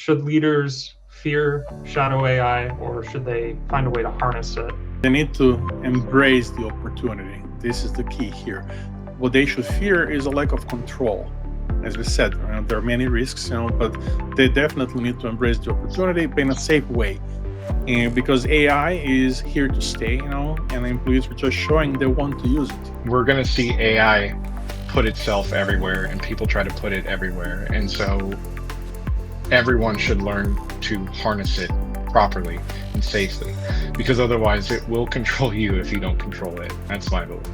should leaders fear shadow AI, or should they find a way to harness it? They need to embrace the opportunity. This is the key here. What they should fear is a lack of control. As we said, there are many risks, but they definitely need to embrace the opportunity, but in a safe way. And because AI is here to stay, and employees are just showing they want to use it. We're going to see AI put itself everywhere, and people try to put it everywhere. And so everyone should learn to harness it properly and safely, because otherwise it will control you if you don't control it. That's my belief.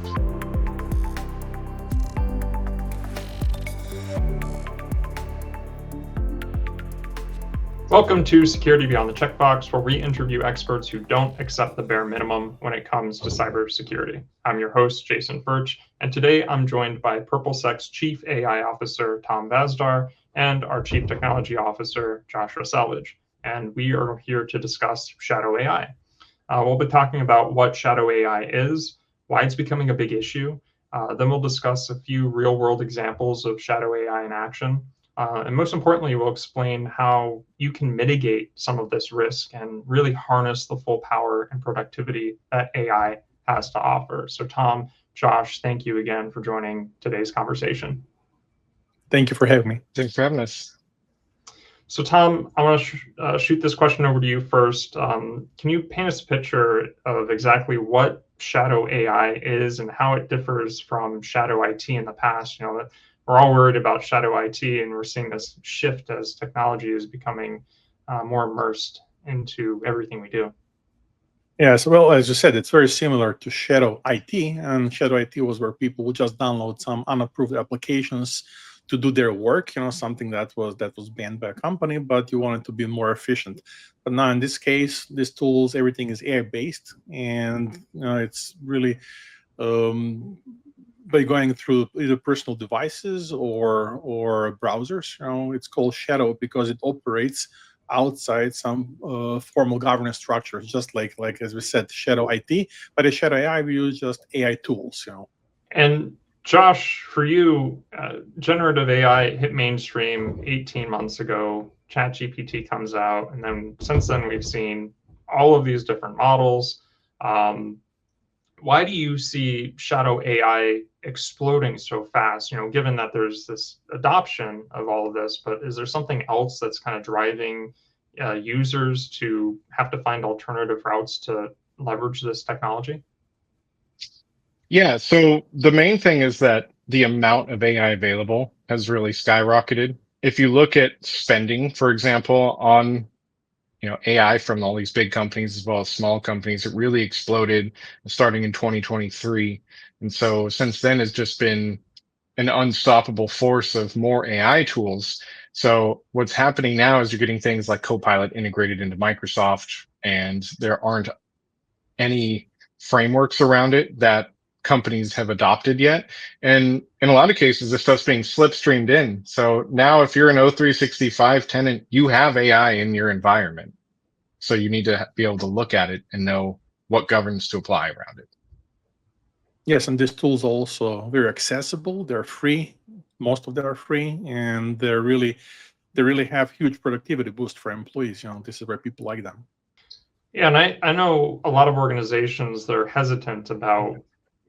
Welcome to Security Beyond the Checkbox, where we interview experts who don't accept the bare minimum when it comes to cybersecurity. I'm your host, Jason Firch, and today I'm joined by PurpleSec's Chief AI Officer, Tom Vazdar, and our Chief Technology Officer, Joshua Selvidge. And we are here to discuss shadow AI. We'll be talking about what shadow AI is, why it's becoming a big issue. Then we'll discuss a few real-world examples of shadow AI in action. And most importantly, we'll explain how you can mitigate some of this risk and really harness the full power and productivity that AI has to offer. So Tom, Josh, thank you again for joining today's conversation. Thank you for having me. Thanks for having us. So Tom, I want to shoot this question over to you first. Can you paint us a picture of exactly what shadow AI is and how it differs from shadow IT in the past? We're all worried about shadow IT, and we're seeing this shift as technology is becoming more immersed into everything we do. Yes, well, as you said, it's very similar to shadow IT, and shadow IT was where people would just download some unapproved applications to do their work, something that was banned by a company, but you want it to be more efficient. But now in this case, these tools, everything is AI-based, and it's really by going through either personal devices or browsers. It's called shadow because it operates outside some formal governance structures, just like as we said, shadow IT. But as shadow AI, we use just AI tools. And Josh, for you, generative AI hit mainstream 18 months ago. ChatGPT comes out, and then since then we've seen all of these different models. Why do you see shadow AI exploding so fast? Given that there's this adoption of all of this, but is there something else that's kind of driving users to have to find alternative routes to leverage this technology? Yeah, so the main thing is that the amount of AI available has really skyrocketed. If you look at spending, for example, on AI from all these big companies as well as small companies, it really exploded starting in 2023. And so since then, it's just been an unstoppable force of more AI tools. So what's happening now is you're getting things like Copilot integrated into Microsoft, and there aren't any frameworks around it that companies have adopted yet. And in a lot of cases, this stuff's being slipstreamed in. So now if you're an O365 tenant, you have AI in your environment. So you need to be able to look at it and know what governance to apply around it. Yes, and these tools are also very accessible. They're free. Most of them are free, and they really have huge productivity boost for employees. This is where people like them. Yeah, and I know a lot of organizations, they're hesitant about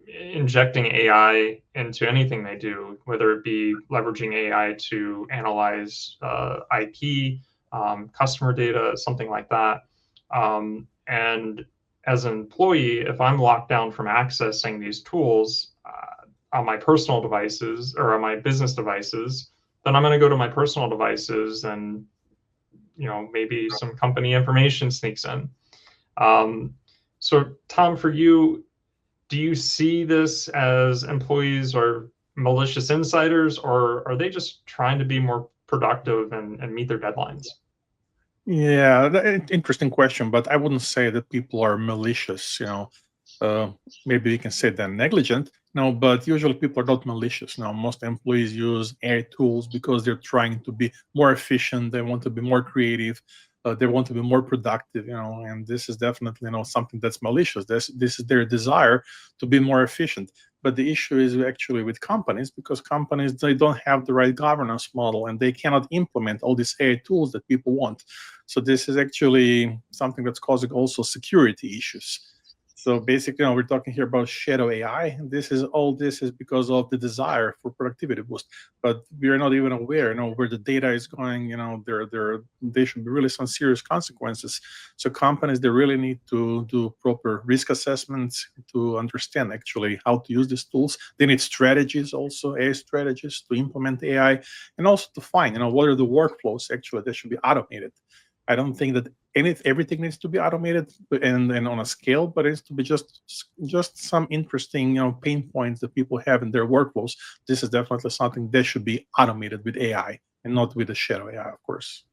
injecting AI into anything they do, whether it be leveraging AI to analyze IP, customer data, something like that. And as an employee, if I'm locked down from accessing these tools on my personal devices or on my business devices, then I'm going to go to my personal devices and maybe some company information sneaks in. So Tom, for you, do you see this as employees are malicious insiders, or are they just trying to be more productive and meet their deadlines? Yeah, interesting question, but I wouldn't say that people are malicious. Maybe we can say they're negligent. No, but usually people are not malicious. Now, most employees use AI tools because they're trying to be more efficient. They want to be more creative. They want to be more productive, and this is definitely, something that's malicious. This is their desire to be more efficient. But the issue is actually with companies, because companies, they don't have the right governance model, and they cannot implement all these AI tools that people want. So this is actually something that's causing also security issues. So basically, we're talking here about shadow AI. And this is because of the desire for productivity boost. But we are not even aware, where the data is going. There should be really some serious consequences. So companies, they really need to do proper risk assessments to understand actually how to use these tools. They need strategies, also AI strategies to implement AI, and also to find, what are the workflows actually that should be automated. I don't think that everything needs to be automated and on a scale, but it's to be just some interesting, pain points that people have in their workflows. This is definitely something that should be automated with AI and not with the shadow AI, of course.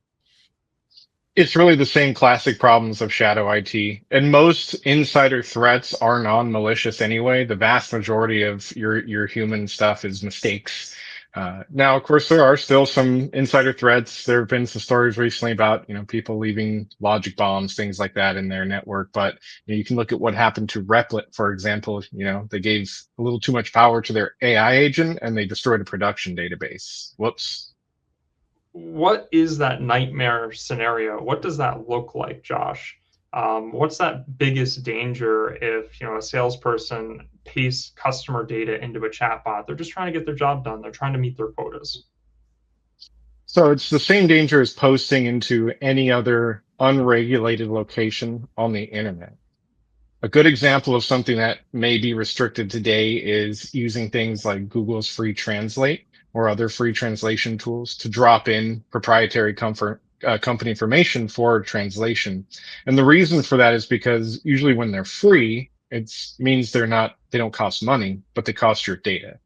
It's really the same classic problems of shadow IT. And most insider threats are non-malicious anyway. The vast majority of your human stuff is mistakes. Now, of course, there are still some insider threats. There have been some stories recently about, people leaving logic bombs, things like that in their network. But you can look at what happened to Replit, for example. They gave a little too much power to their AI agent and they destroyed a production database. Whoops. What is that nightmare scenario? What does that look like, Josh? What's that biggest danger if a salesperson pastes customer data into a chatbot? They're just trying to get their job done. They're trying to meet their quotas. So it's the same danger as posting into any other unregulated location on the internet. A good example of something that may be restricted today is using things like Google's free translate or other free translation tools to drop in proprietary company information for translation. And the reason for that is because usually when they're free, it means they don't cost money, but they cost your data.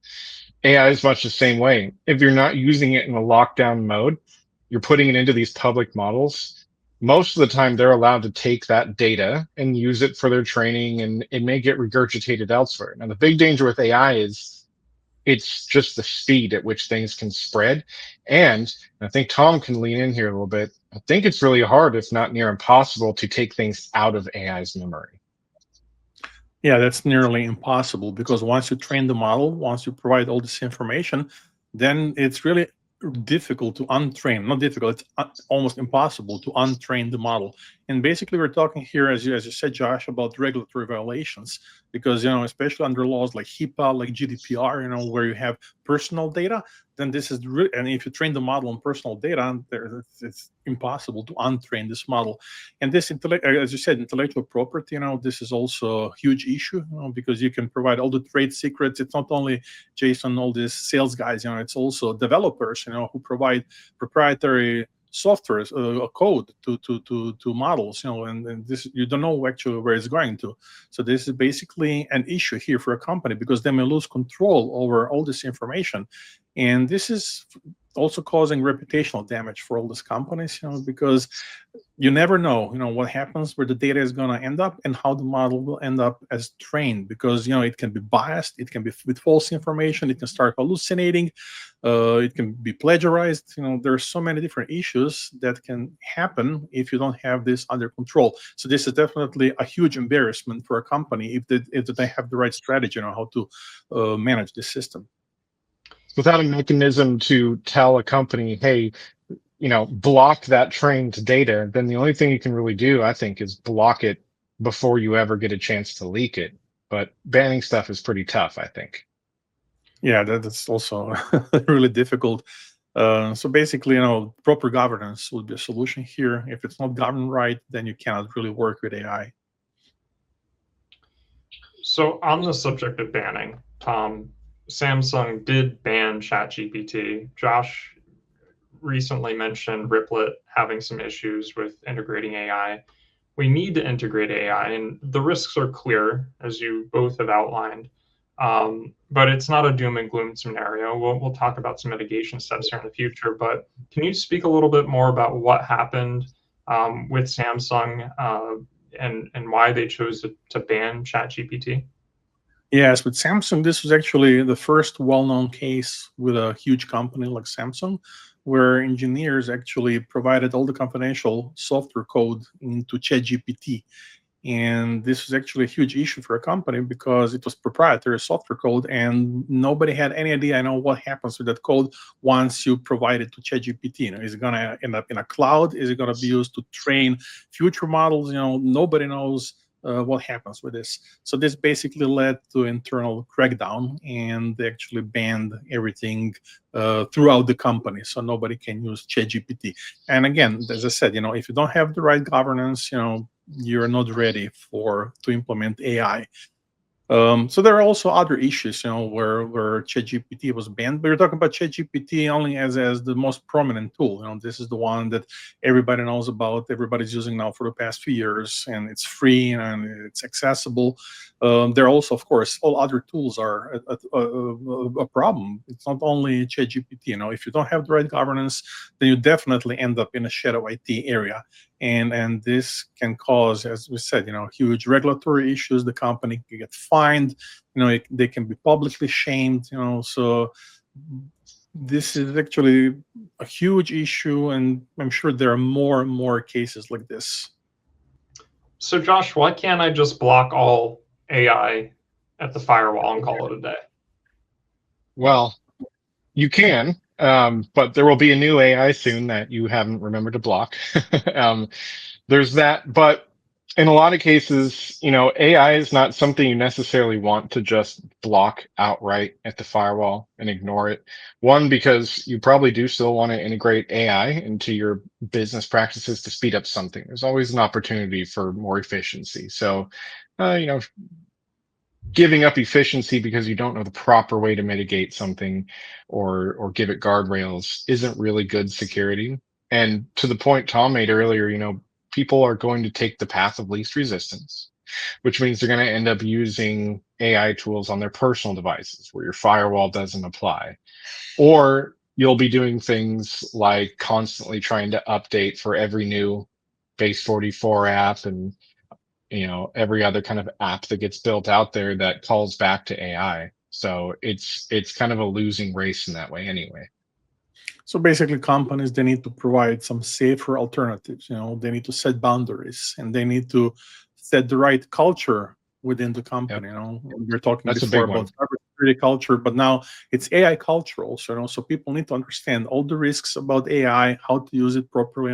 AI is much the same way. If you're not using it in a lockdown mode, you're putting it into these public models. Most of the time, they're allowed to take that data and use it for their training, and it may get regurgitated elsewhere. Now, the big danger with AI is it's just the speed at which things can spread. And I think Tom can lean in here a little bit. I think it's really hard, if not near impossible, to take things out of AI's memory. Yeah, that's nearly impossible, because once you train the model, once you provide all this information, then it's really difficult to untrain. Not difficult, it's almost impossible to untrain the model. And basically, we're talking here, as you said, Josh, about regulatory violations, because especially under laws like HIPAA, like GDPR, where you have personal data, then this is and if you train the model on personal data, it's impossible to untrain this model. And this as you said, intellectual property, this is also a huge issue, because you can provide all the trade secrets. It's not only Jason, all these sales guys, it's also developers, who provide proprietary software, code to models, and this, you don't know actually where it's going to. So this is basically an issue here for a company, because they may lose control over all this information. And this is also causing reputational damage for all these companies, because you never know, what happens, where the data is going to end up, and how the model will end up as trained, because it can be biased, it can be with false information, it can start hallucinating, it can be plagiarized. There are so many different issues that can happen if you don't have this under control. So this is definitely a huge embarrassment for a company if they have the right strategy on how to manage this system. Without a mechanism to tell a company, hey, block that trained data, then the only thing you can really do, I think, is block it before you ever get a chance to leak it. But banning stuff is pretty tough, I think. Yeah, that's also really difficult. So basically, proper governance would be a solution here. If it's not governed right, then you cannot really work with AI. So on the subject of banning, Tom, Samsung did ban ChatGPT. Josh recently mentioned Replit having some issues with integrating AI. We need to integrate AI, and the risks are clear, as you both have outlined. But it's not a doom and gloom scenario. We'll talk about some mitigation steps here in the future. But can you speak a little bit more about what happened with Samsung and why they chose to ban ChatGPT? Yes, with Samsung, this was actually the first well-known case with a huge company like Samsung, where engineers actually provided all the confidential software code into ChatGPT. And this was actually a huge issue for a company because it was proprietary software code and nobody had any idea, what happens with that code once you provide it to ChatGPT. Is it going to end up in a cloud? Is it going to be used to train future models? Nobody knows what happens with this. So this basically led to internal crackdown, and they actually banned everything throughout the company, so nobody can use ChatGPT. And again, as I said, if you don't have the right governance, you're not ready to implement AI. So there are also other issues, where ChatGPT was banned. But you're talking about ChatGPT only as the most prominent tool. This is the one that everybody knows about, everybody's using now for the past few years, and it's free and it's accessible. There are also, of course, all other tools are a problem. It's not only ChatGPT. If you don't have the right governance, then you definitely end up in a shadow IT area. And this can cause, as we said, huge regulatory issues. The company can get fined. They can be publicly shamed. So this is actually a huge issue, and I'm sure there are more and more cases like this. So, Josh, why can't I just block all AI at the firewall and call it a day? Well, you can, but there will be a new AI soon that you haven't remembered to block. There's that, but in a lot of cases, AI is not something you necessarily want to just block outright at the firewall and ignore it. One, because you probably do still want to integrate AI into your business practices to speed up something. There's always an opportunity for more efficiency. So, giving up efficiency because you don't know the proper way to mitigate something or give it guardrails isn't really good security. And to the point Tom made earlier, people are going to take the path of least resistance, which means they're going to end up using AI tools on their personal devices where your firewall doesn't apply. Or you'll be doing things like constantly trying to update for every new base 44 app and every other kind of app that gets built out there that calls back to AI. So it's kind of a losing race in that way anyway. So basically, companies, they need to provide some safer alternatives. They need to set boundaries, and they need to set the right culture within the company. Yep. We were talking That's before about cybersecurity culture, but now it's AI culture also. So people need to understand all the risks about AI, how to use it properly,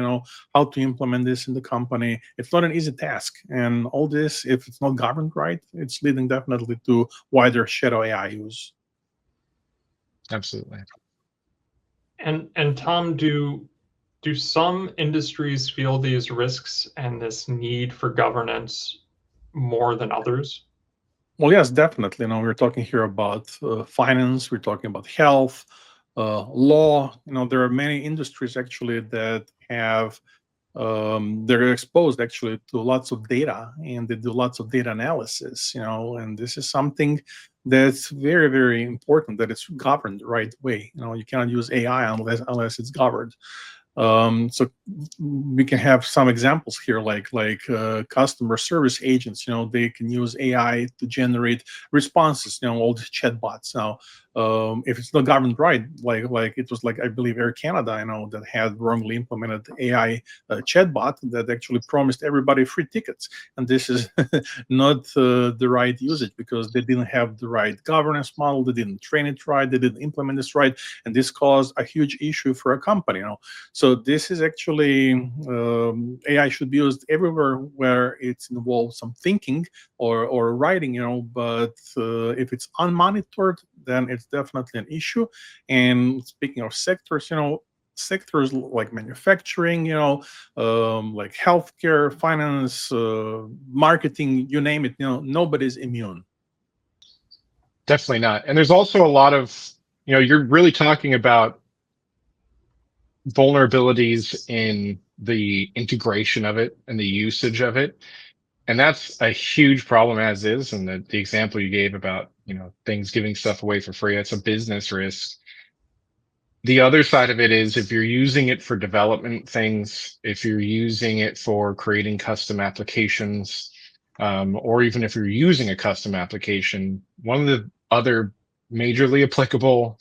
how to implement this in the company. It's not an easy task, and all this, if it's not governed right, it's leading definitely to wider shadow AI use. Absolutely. And Tom, do some industries feel these risks and this need for governance more than others? Well, yes, definitely. We're talking here about finance, we're talking about health, law. There are many industries actually that have they're exposed actually to lots of data, and they do lots of data analysis. And this is something that's very, very important, that it's governed the right way. You cannot use AI unless it's governed. So we can have some examples here, like customer service agents. They can use AI to generate responses. All the chatbots. Now, if it's not governed right, like it was I believe Air Canada, that had wrongly implemented AI chatbot that actually promised everybody free tickets, and this is not the right usage because they didn't have the right governance model, they didn't train it right, they didn't implement this right, and this caused a huge issue for a company. So this is actually AI should be used everywhere where it's involved some thinking or writing, but if it's unmonitored, then it's definitely an issue. And speaking of sectors, sectors like manufacturing, like healthcare, finance, marketing, you name it, nobody's immune. Definitely not. And there's also a lot of, you're really talking about vulnerabilities in the integration of it and the usage of it. And that's a huge problem as is. And the example you gave about, things giving stuff away for free, that's a business risk. The other side of it is if you're using it for development things, if you're using it for creating custom applications, or even if you're using a custom application, one of the other majorly applicable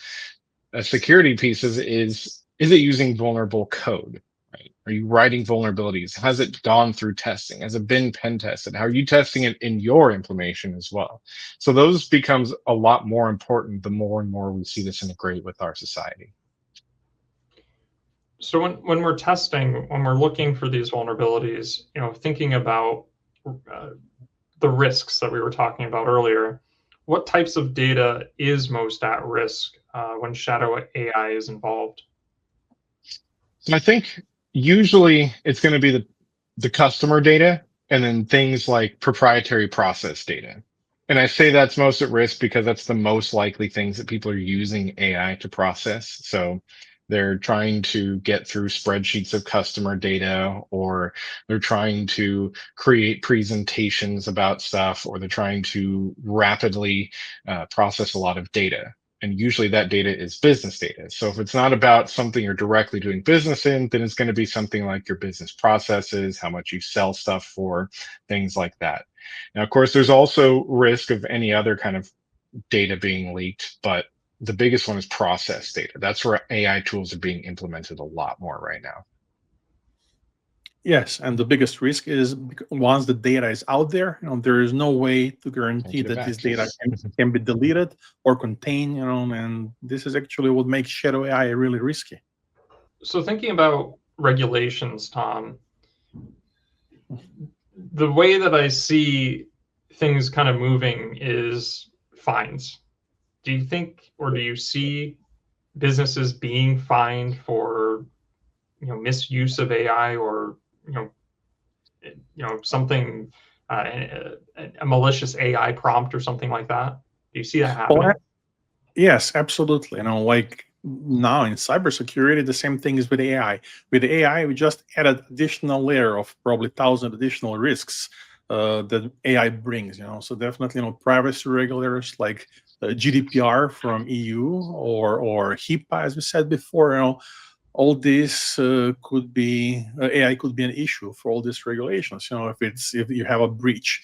security pieces is Is it using vulnerable code? Right? Are you writing vulnerabilities? Has it gone through testing? Has it been pen tested? How are you testing it in your information as well? So those becomes a lot more important the more and more we see this integrate with our society. So when we're testing, when we're looking for these vulnerabilities, thinking about the risks that we were talking about earlier, what types of data is most at risk when shadow AI is involved? So I think usually it's going to be the customer data and then things like proprietary process data. And I say that's most at risk because that's the most likely things that people are using AI to process. So they're trying to get through spreadsheets of customer data, or they're trying to create presentations about stuff, or they're trying to rapidly process a lot of data. And usually that data is business data. So if it's not about something you're directly doing business in, then it's going to be something like your business processes, how much you sell stuff for, things like that. Now, of course, there's also risk of any other kind of data being leaked, but the biggest one is process data. That's where AI tools are being implemented a lot more right now. Yes, and the biggest risk is once the data is out there, there is no way to guarantee that this data can be deleted or contained, and this is actually what makes shadow AI really risky. So thinking about regulations, Tom, the way that I see things kind of moving is fines. Do you think, or do you see businesses being fined for misuse of AI, or something, a malicious AI prompt or something like that? Do you see that happening? Well, yes, absolutely. Like now in cybersecurity, the same thing is with AI. With AI, we just added additional layer of probably 1,000 additional risks that AI brings. So definitely, privacy regulators like GDPR from EU or HIPAA, as we said before. All this could be AI could be an issue for all these regulations. If you have a breach,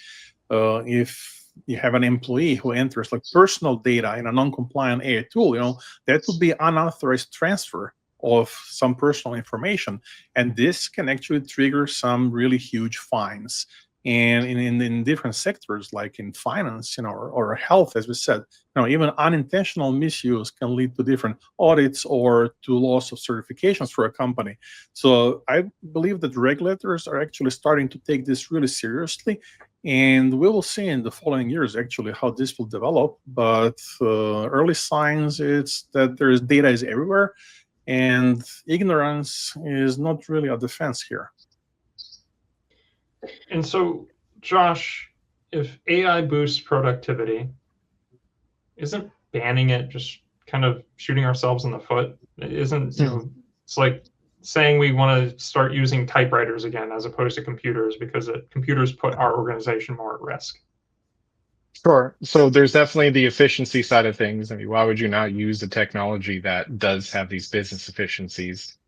if you have an employee who enters like personal data in a non-compliant AI tool, that would be unauthorized transfer of some personal information, and this can actually trigger some really huge fines. And in different sectors, like in finance, or health, as we said, even unintentional misuse can lead to different audits or to loss of certifications for a company. So I believe that regulators are actually starting to take this really seriously, and we will see in the following years actually how this will develop. But early signs it's that data is everywhere, and ignorance is not really a defense here. And so, Josh, if AI boosts productivity, isn't banning it just kind of shooting ourselves in the foot? Isn't, it's like saying we want to start using typewriters again as opposed to computers because computers put our organization more at risk. Sure. So there's definitely the efficiency side of things. I mean, why would you not use the technology that does have these business efficiencies?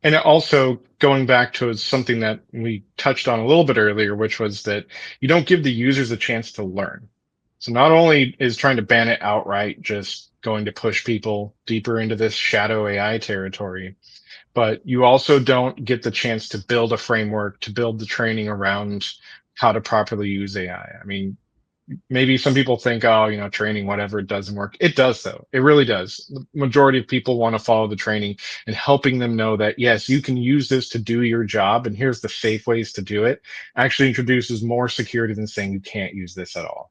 And also going back to something that we touched on a little bit earlier, which was that you don't give the users a chance to learn. So not only is trying to ban it outright just going to push people deeper into this shadow AI territory, but you also don't get the chance to build a framework, to build the training around how to properly use AI. I mean, maybe some people think, oh, training, whatever, it doesn't work. It does, though. It really does. The majority of people want to follow the training, and helping them know that, yes, you can use this to do your job, and here's the safe ways to do it, actually introduces more security than saying you can't use this at all.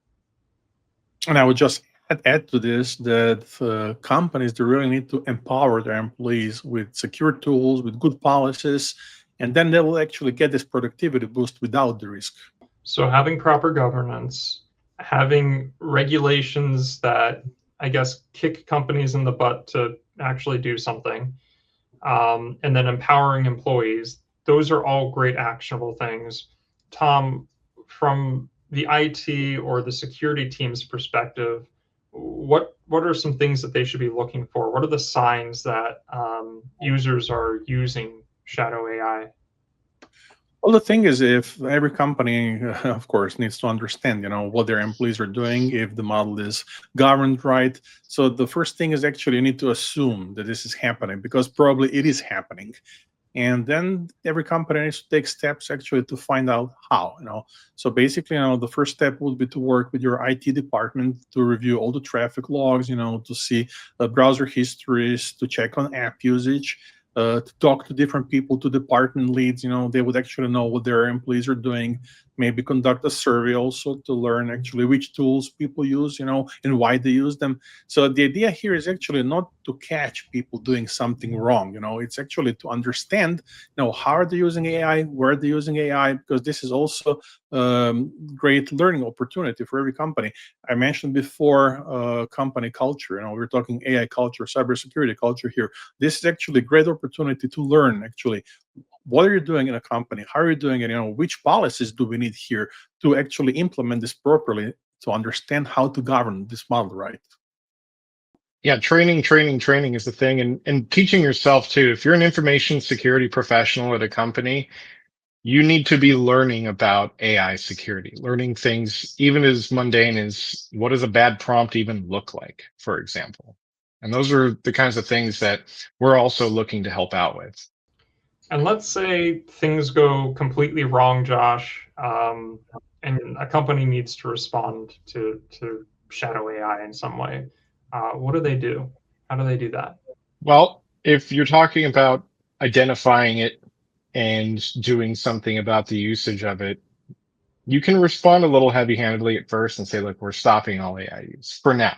And I would just add to this that companies, they really need to empower their employees with secure tools, with good policies, and then they will actually get this productivity boost without the risk. So having proper governance, having regulations that, I guess, kick companies in the butt to actually do something, and then empowering employees, those are all great actionable things. Tom, from the IT or the security team's perspective, what are some things that they should be looking for? What are the signs that users are using shadow AI? Well, the thing is, if every company, of course, needs to understand, what their employees are doing, if the model is governed right. So the first thing is actually you need to assume that this is happening because probably it is happening. And then every company needs to take steps actually to find out how. So basically, the first step would be to work with your IT department to review all the traffic logs, to see browser histories, to check on app usage, to talk to different people, to department leads. They would actually know what their employees are doing. Maybe conduct a survey also to learn actually which tools people use, and why they use them. So the idea here is actually not to catch people doing something wrong. It's actually to understand, how are they using AI, where are they using AI, because this is also great learning opportunity for every company. I mentioned before company culture. We're talking AI culture, cybersecurity culture here. This is actually a great opportunity to learn actually what are you doing in a company, how are you doing it, which policies do we need here to actually implement this properly, to understand how to govern this model right. Yeah, training is the thing, and teaching yourself too. If you're an information security professional at a company, you need to be learning about AI security, learning things even as mundane as what does a bad prompt even look like, for example. And those are the kinds of things that we're also looking to help out with. And let's say things go completely wrong, Josh, and a company needs to respond to shadow AI in some way. What do they do? How do they do that? Well, if you're talking about identifying it and doing something about the usage of it, you can respond a little heavy-handedly at first and say, look, we're stopping all AI use for now.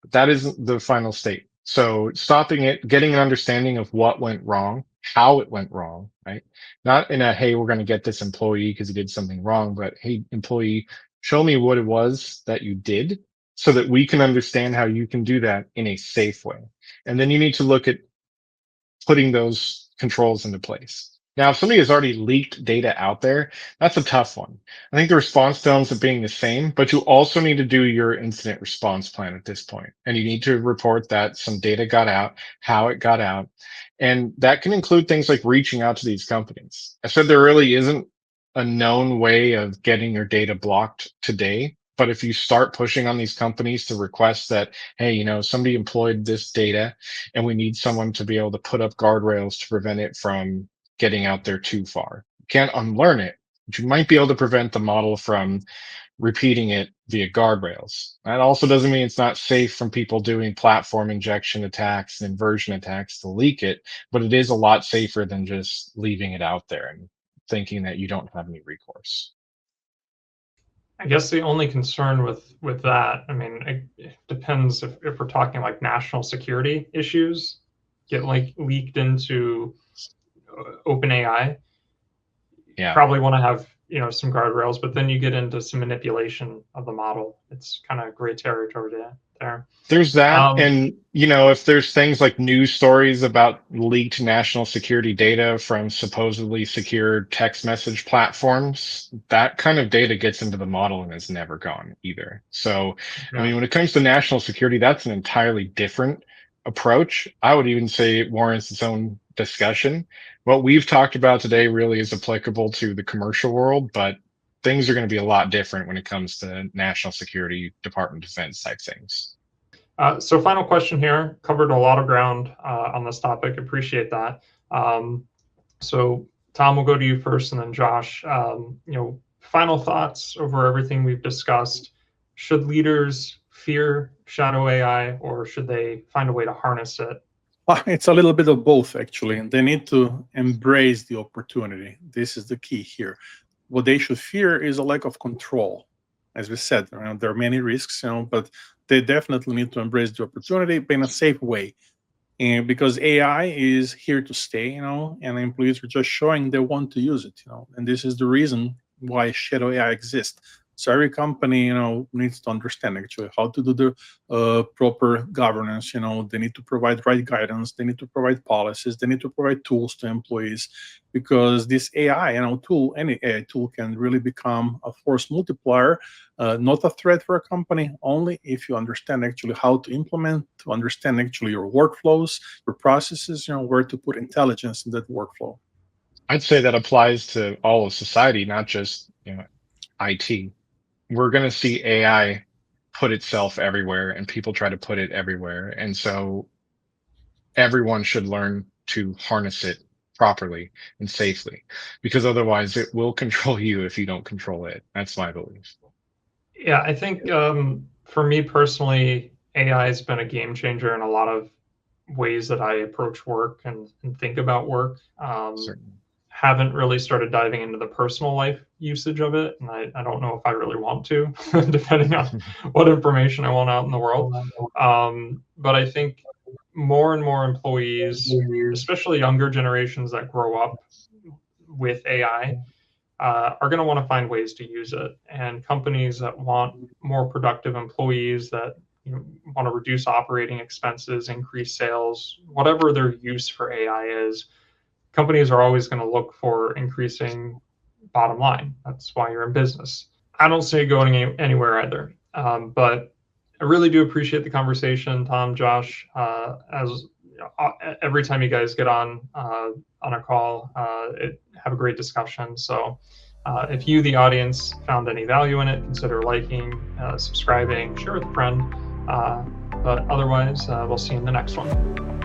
But that isn't the final state. So stopping it, getting an understanding of what went wrong, how it went wrong, right? Not in a, hey, we're going to get this employee because he did something wrong, but hey, employee, show me what it was that you did so that we can understand how you can do that in a safe way. And then you need to look at putting those controls into place. Now, if somebody has already leaked data out there, that's a tough one. I think the response ends up being the same, but you also need to do your incident response plan at this point. And you need to report that some data got out, how it got out. And that can include things like reaching out to these companies. I said there really isn't a known way of getting your data blocked today. But if you start pushing on these companies to request that, hey, somebody employed this data and we need someone to be able to put up guardrails to prevent it from getting out there too far. You can't unlearn it, but you might be able to prevent the model from repeating it via guardrails. That also doesn't mean it's not safe from people doing platform injection attacks and inversion attacks to leak it, but it is a lot safer than just leaving it out there and thinking that you don't have any recourse. I guess the only concern with that, I mean, it depends if we're talking like national security issues get like leaked into OpenAI. Yeah. Probably want to have some guardrails, but then you get into some manipulation of the model. It's kind of gray territory there. There's that. And, if there's things like news stories about leaked national security data from supposedly secure text message platforms, that kind of data gets into the model and is never gone either. So, Yeah. I mean, when it comes to national security, that's an entirely different approach. I would even say it warrants its own discussion. What we've talked about today really is applicable to the commercial world, but things are going to be a lot different when it comes to national security, Department of Defense type things. So final question here, covered a lot of ground on this topic. Appreciate that. So Tom, we'll go to you first and then Josh. Final thoughts over everything we've discussed. Should leaders fear shadow AI or should they find a way to harness it? It's a little bit of both, actually. They need to embrace the opportunity. This is the key here. What they should fear is a lack of control. As we said, there are many risks, but they definitely need to embrace the opportunity, but in a safe way. And because AI is here to stay, and employees are just showing they want to use it, and this is the reason why shadow AI exists. So every company, needs to understand actually how to do the proper governance. They need to provide right guidance. They need to provide policies. They need to provide tools to employees, because this AI, tool, any AI tool can really become a force multiplier, not a threat for a company. Only if you understand actually how to implement, to understand actually your workflows, your processes, where to put intelligence in that workflow. I'd say that applies to all of society, not just IT. We're going to see AI put itself everywhere, and people try to put it everywhere, and so everyone should learn to harness it properly and safely, because otherwise it will control you if you don't control it. That's my belief. Yeah, I think for me personally, AI has been a game changer in a lot of ways that I approach work and think about work. Certainly. Haven't really started diving into the personal life usage of it, and I don't know if I really want to, depending on what information I want out in the world. But I think more and more employees, especially younger generations that grow up with AI, are going to want to find ways to use it. And companies that want more productive employees, that want to reduce operating expenses, increase sales, whatever their use for AI is, companies are always going to look for increasing bottom line. That's why you're in business. I don't see it going anywhere either. But I really do appreciate the conversation, Tom, Josh. As every time you guys get on a call, have a great discussion. So if you, the audience, found any value in it, consider liking, subscribing, share with a friend. But otherwise, we'll see you in the next one.